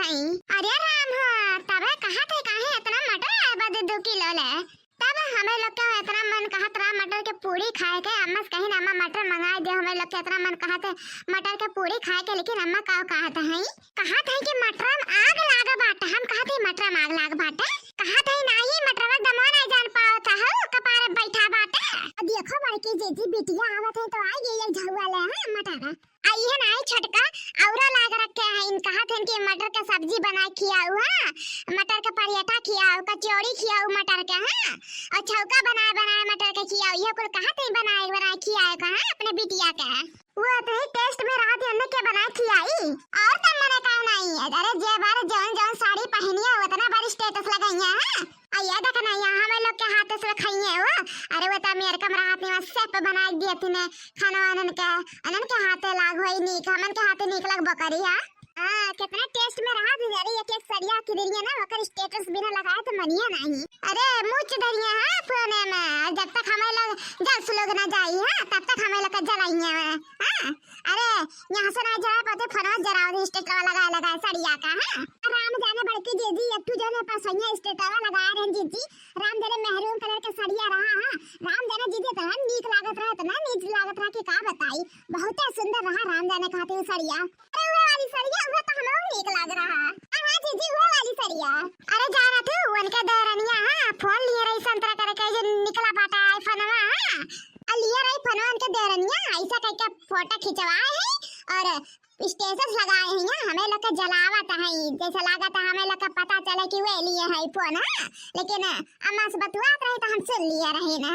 हई। अरे राम हो, तब कहा थे काहे इतना मटर आए बदे 2 किलो ले। तब हमें लोग का इतना मन कहा तरा मटर के पूरी खाए के, अम्मा से कहीं ना अम्मा मटर मंगाए दे। हमें लोग के इतना मन कहा थे मटर के पूरी खाए के, लेकिन अम्मा का कहा था कि मटर में आग लाग बाटे। हम कहा थे मटर में आग लाग बाटे, कहा थे नहीं मटर में दमो नहीं जान पाओ था हो कपारे बैठा बाटे। देखो बड़की जीजी बिटिया आवत है तो आई गई झुआ ले हां मटर आई है नहीं छटका औरा लाग रखे हैं। इन कहा थे कि मटर का सब्जी बना खियाऊ, हां मटर का पराठा खियाऊ, कचौड़ी खियाऊ मटर के, हां और छौका बनाए मटर के खियाऊ। ये कुल कहा थे बनाए खियाए का अपने बिटिया के। वो तो ही टेस्ट में रहा थे के बनाए खियाई और तब मने का नहीं। अरे जे बार जौन साड़ी पहनी है उतना बार स्टेटस लगाई है। आया देखना यहाँ हमें लोग के हाथ से खाइए वो। अरे वो तो मेरे कमरा हाथ में सेप बना दिए थी ने खाना अनन के हाथे लाग होई नी हमन के हाथे निकलक बकरिया। हां कितना टेस्ट में रहा थी। अरे एक सरिया की दिलिए ना ओकर स्टेटस बिना लगाए तो मनिया नहीं। अरे मुच दरिया है फोन में जब तक हमें लोग जल्द लोग ना जाई है तब तक हमें लोग जलाइए हां। अरे यहां से ना जरा पते फोन जराओ स्टेटस लगा सरिया का। हां राम जाने बड़की जीजी एकटू जने पासैया स्टेटस लगा रहे जीजी। राम जाने मेहरून कलर के सरिया रहा। हां राम जाने जीजी तो नीक लागत रहा तो ना नीक लागत रहा कि का बताई बहुत सुंदर रहा राम जाने खातिर सरिया। अरे वो वाली सरिया वो तो हमें नीक लाग रहा। हां जीजी वो वाली सरिया। अरे जाना तू उनके दरनिया हां फोन लिए रही संतरा करके जो निकला बाटा आईफोनवा। हां लिया रही फोनवा उनके दरनिया ऐसा करके फोटो खिंचवाए है और स्टेटस लगाए हैं। हमें लोग का जलावत है जैसे लागत है हमें लोग का पता चले कि वे लिए है फोन। हां लेकिन अम्मा से बतवात रही तो हम सुन लिए रहे ना।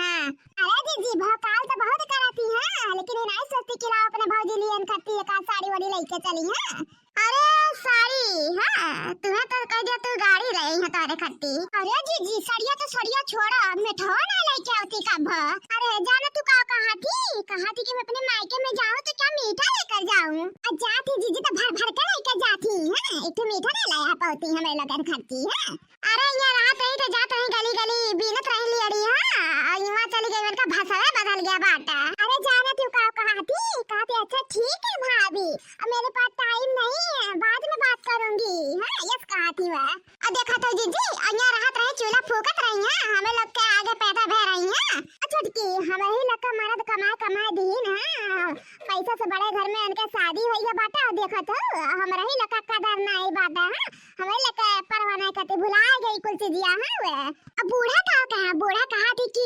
अरे दीदी भौकाल तो बहुत कराती है लेकिन नहीं सोचती कि लाओ अपने भौजी लिए करती है का साड़ी वाड़ी लेके चली है। अरे साड़ी हां तुम्हें तो कह दिया तू गाड़ी रही है तारे खट्टी। अरे जीजी सड़िया तो सड़िया छोड़ा मिठा ना लेके आती कब। अरे जाना तू कहा थी कि मैं अपने मायके में जाऊं तो क्या मीठा लेकर जाऊं। जाती जीजी तो भर के लेकर जाती है एक मीठा ना लाया पाती हमें लगन खाती है। अरे ये रात रही तो जात रही गली बीनत रही लियड़ी। हां इमा चली गई उनका भाषा बदल गया बाटा। अरे जाना तू कहा थी अच्छा ठीक है भाभी अब मेरे पास टाइम नहीं है बाद में बात करूंगी। हां यस कहा थी वह। अब देखा तो जीजी अन्या रात रहे चूल्हा फूकत रही है हमें लोग के आगे पैदा भर रही है। छुटकी हमें ही लोग का मर्द कमाए दीन। हां पैसा से बड़े घर में उनके शादी हुई है बाटा। देखा तो हमारा ही लोग का कदर नहीं बाटा। हां हमें लोग का परवाह नहीं करते भुला गई कुल चीजिया। हां वे अब बूढ़ा कहा थी कि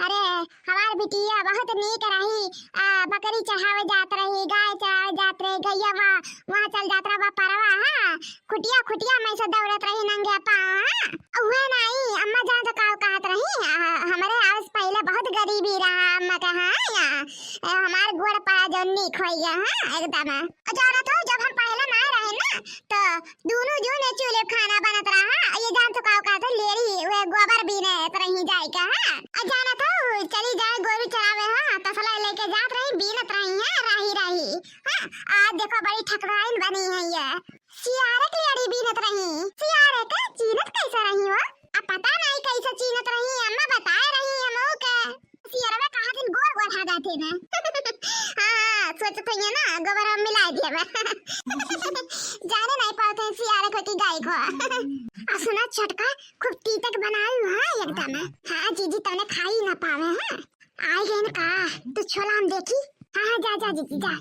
अरे हमार बिटिया बहुत नीक रही बकरी चढ़ावे जात रही गाय चढ़ावे जात रही गैया वहां चल जात रहा परवा। हां खुटिया में से दौड़त रही नंगे पांव हुए नहीं। अम्मा जान तो कहत रही हमारे आस पहले बहुत गरीबी रहा अम्मा का। हां हमार गोड़ पाया जो नीक हो गया। हां एकदम जाना था जब हम पहले ना रहे ना तो दोनों जो ने चूल्हे खाना बनत रहा। ये जान तो कहत लेरी वे गोबर बीने रही जाए का। हां जाना था चली जाए गोरू चरावे। हां तसला लेके जात रही बीनत रही है रही। हां आज देखो बड़ी ठकराइन बनी है ये सियारे की लेरी बीनत रही। सियारे का चीनत कैसा रही हो अब पता नहीं कैसे चीनत रही अम्मा बताए रही हमो के सियारे में कहा दिन गोर बढ़ा जाते ना। हां सोचत है ना गोबर हम मिला दिए जाने नहीं पाते सियारे को की गाय को। सुना छटका खूब तीतक बनाई है एकदम। हां जीजी तने खाई ना पावे। हां आई गए ना का तो छोला हम देखी। हां जा जीजी जा।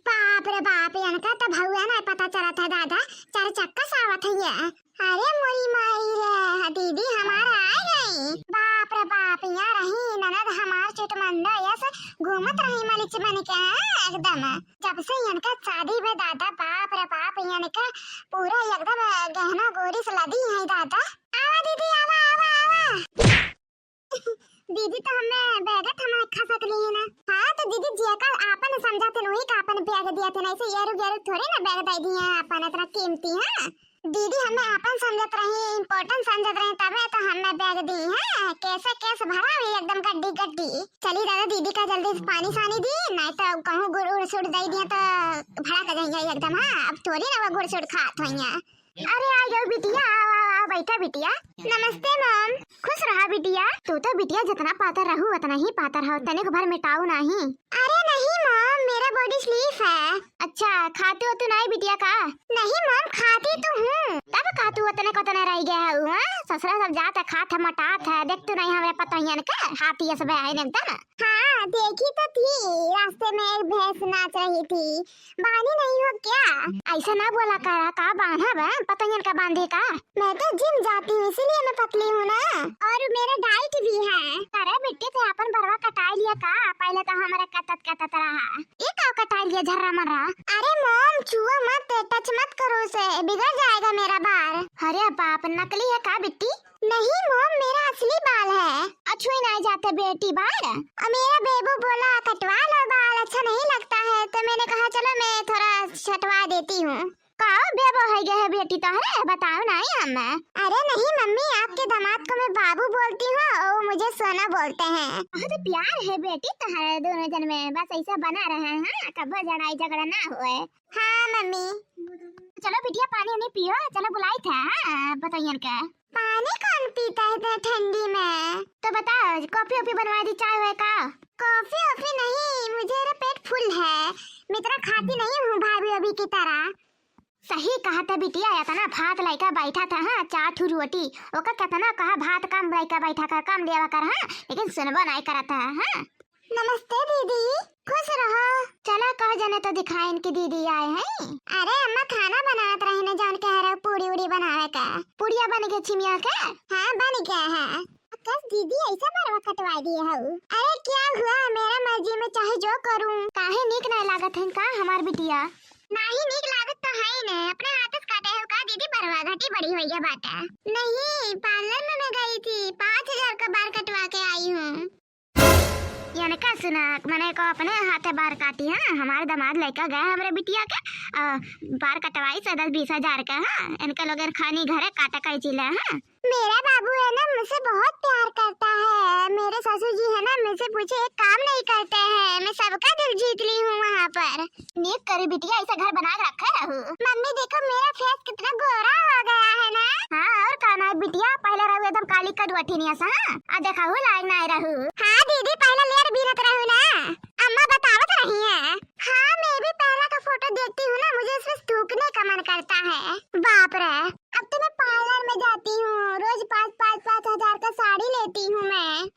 बाप रे बाप इनका तो भौया ना पता चला था दादा 4 चक्का सावत है ये। अरे मोरी माई रे दीदी हमारा आ गई। बाप रे बाप यहाँ रही ननद हमार चुटमंदा ऐसे घूमत रही मलिच बन के एकदम जब से इनका शादी में दादा। बाप रे बाप इनका पूरा एकदम गहना गोरी से लदी है दादा। आवा दीदी आवा दीदी तो हमें बैगत हम खा सकली है ना। हां तो दीदी जी का आपन समझाते नहीं का आपन बैग दिया थे नहीं से यार थोड़े ना बैग दे दिए आपन इतना कीमती। हां दीदी हमें आपन समझत रही इम्पोर्टेंट समझत रही तबे तो हमें बैग दी है। कैसे केस भरा हुई एकदम गड्डी चली दादा दीदी का जल्दी पानी सानी दी नहीं तो कहूं गुड़ सुड़ दे दिया तो भड़ा कर जाएंगे एकदम। हां अब थोड़ी ना वो गुड़ सुड़ खात होइया। अरे आ जाओ बिटिया बैठा बिटिया। नमस्ते मैम खुश रहा बिटिया। तू तो बिटिया जितना पातर रहू उतना ही पातर हो तनिक भर मिटाऊ नहीं। अरे नहीं मैम मेरा बॉडी स्लीप है। अच्छा खाती हो तू नहीं बिटिया का? नहीं मम खाती तो हूँ। तब का तू उतने को तने रह गया है ससुरा सब जाता खात है मटात है देख तू नहीं हमें पता ही का हाथी सब है एकदम। हाँ देखी तो थी रास्ते में एक भैंस नाच रही थी। बानी नहीं हो क्या? ऐसा ना बोला करा का बांधा बा पता ही का बांधे का। मैं तो जिम जाती हूँ इसीलिए मैं पतली हूँ ना और मेरा डाइट भी है। अरे बेटे तो अपन बरवा कटाई लिया का पहले तो हमारे कटत रहा ये का कटाई लिया झर्रा मर्रा। अरे मॉम छुओ मत टच मत करो उसे बिगड़ जाएगा मेरा बाल। अरे बाप नकली है का बिट्टी? नहीं मॉम मेरा असली बाल है। अछुई नहीं जाते बेटी बाल। मेरा बेबू बोला कटवा लो बाल अच्छा नहीं लगता है तो मैंने कहा चलो मैं थोड़ा छटवा देती हूँ। का बेबो है गया है बेटी तो है बताओ नहीं हमें। अरे नहीं मम्मी आपके दामाद को मैं बाबू बोलती हूँ और मुझे सोना बोलते हैं। तो प्यार है बेटी तुम्हारे दोनों जन में बस ऐसा बना रहे हैं कभी लड़ाई झगड़ा ना हुए। हाँ मम्मी। चलो बिटिया पानी नहीं पियो चलो बुलाई था बताइए का। पानी कौन पीता है ठंडी में? तो बताओ कॉफी वॉफी बनवा दी चाय है का? कॉफी वॉफी नहीं मुझे पेट फुल है मैं तरह खाती नहीं हूँ भाभी अभी की तरह। सही कहा था बिटिया इतना भात लड़का बैठा था हाँ 4 ठू रोटी ओका कितना कहा भात कम लड़का बैठा कर कम लेवा कर हाँ लेकिन सुनबो नहीं करा था हाँ। नमस्ते दीदी खुश रहो। चला कह जाने तो दिखाए इनकी दीदी आए हैं। अरे अम्मा खाना बनात रही ने जान कह रहे पूरी उड़ी बनावे का। पुड़िया बन गई छिमिया का? हाँ बन गया है। कस दीदी ऐसा बरवा कटवा दिए हो? अरे क्या हुआ मेरा मर्जी में चाहे जो करूं। काहे नीक नहीं लागत है का हमार बिटिया? नहीं नीक लागत तो है ही नहीं अपने हाथ से काटे हो का दीदी बरवा घटी बड़ी हो गया बात। नहीं पार्लर में मैं गई थी 5000 का बाल कटवा के आई हूँ। यानी का सुना मैंने को अपने हाथे बार काटी है हमारे दामाद लेकर गए हमारे बिटिया के बार कटवाई 10-20 हजार का है इनके लोग खानी घरे काटा का चिल्ला है। मेरा बाबू है ना मुझसे बहुत प्यार करता है। मेरे ससुर जी है ना मुझसे पूछे एक काम नहीं करते हैं मैं सबका दिल जीत ली हूँ वहाँ पर। नीक करी बिटिया ऐसा घर बना के रखा है। मम्मी देखो मेरा फेस कितना गोरा हो गया है ना। हाँ और कहना है बिटिया पहले रहू एकदम काली कदवटी नहीं सा देखा हूँ लायक नहीं रहू। हाँ दीदी पहले लेर बीनत रहू ना अम्मा बतावत रही है। हाँ मैं भी पहला का फोटो देखती हूँ ना मुझे इसमें थूकने का मन करता है। बाप रे अब तो मैं पार्लर में जाती हूँ रोज 5 हजार का साड़ी लेती हूँ मैं।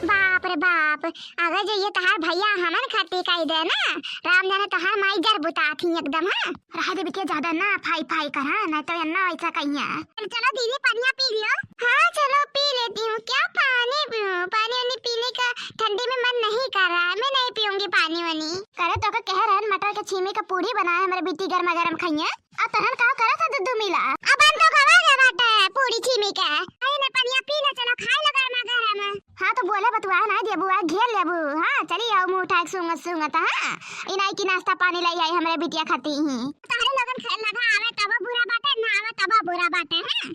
बाप रे बाप अगर जो ये तहार भैया हमन खाती का दे ना राम जाने तहार माई जर बुता थी एकदम। हाँ रहा दे बिटिया ज्यादा ना फाई कर नहीं तो अन्ना ऐसा कहिया। चलो दीदी पानी पी लियो। हाँ चलो पी लेती हूँ क्या पानी पीऊँ पानी वानी पीने का ठंडी में मन नहीं कर रहा है मैं नहीं पीऊंगी पानी वानी। करे तो कह रहे मटर के छीमी का पूरी बनाए हमारे बिटी गर्मा गर्म खाइए और तहन का करा था दूध मिला अब हम तो खवा गया बाटे पूरी छीमी का। अरे ना पानी पी ले चलो खाए लो गर्मा गर्म। हाँ तो बोले बतुआ ना देबू आ घेर लेबू। हाँ चली आओ मुंह उठा के सूंघत हाँ इनाई की नाश्ता पानी लाई आई हमारे बिटिया खाती ही। तारे लोगन खेल लगा आवे तब बुरा बाटे ना आवे तब बुरा बाटे। हैं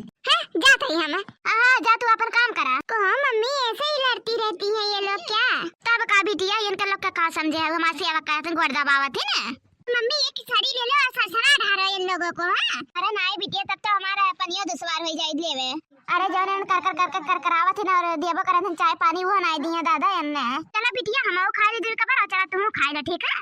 जाते ही हम। हाँ जा तू अपन काम करा। को मम्मी ऐसे ही लड़ती रहती है ये लोग क्या? तब का बिटिया इनका लोग का समझे हमारे सेवा करते गोड़ दबावत है ना। मम्मी एक साड़ी ले लो और सरसरा ढारो इन लोगों को। हाँ अरे नहीं बिटिया तब तो हमारा पनियो दुश्वार हो जाए लेवे। अरे जौन कर करावत है ना और देबो करन चाय पानी वो नहीं दिया दादा इनने। चलो बिटिया हम खाए दिल का पर चला तुम खाए लो ठीक है।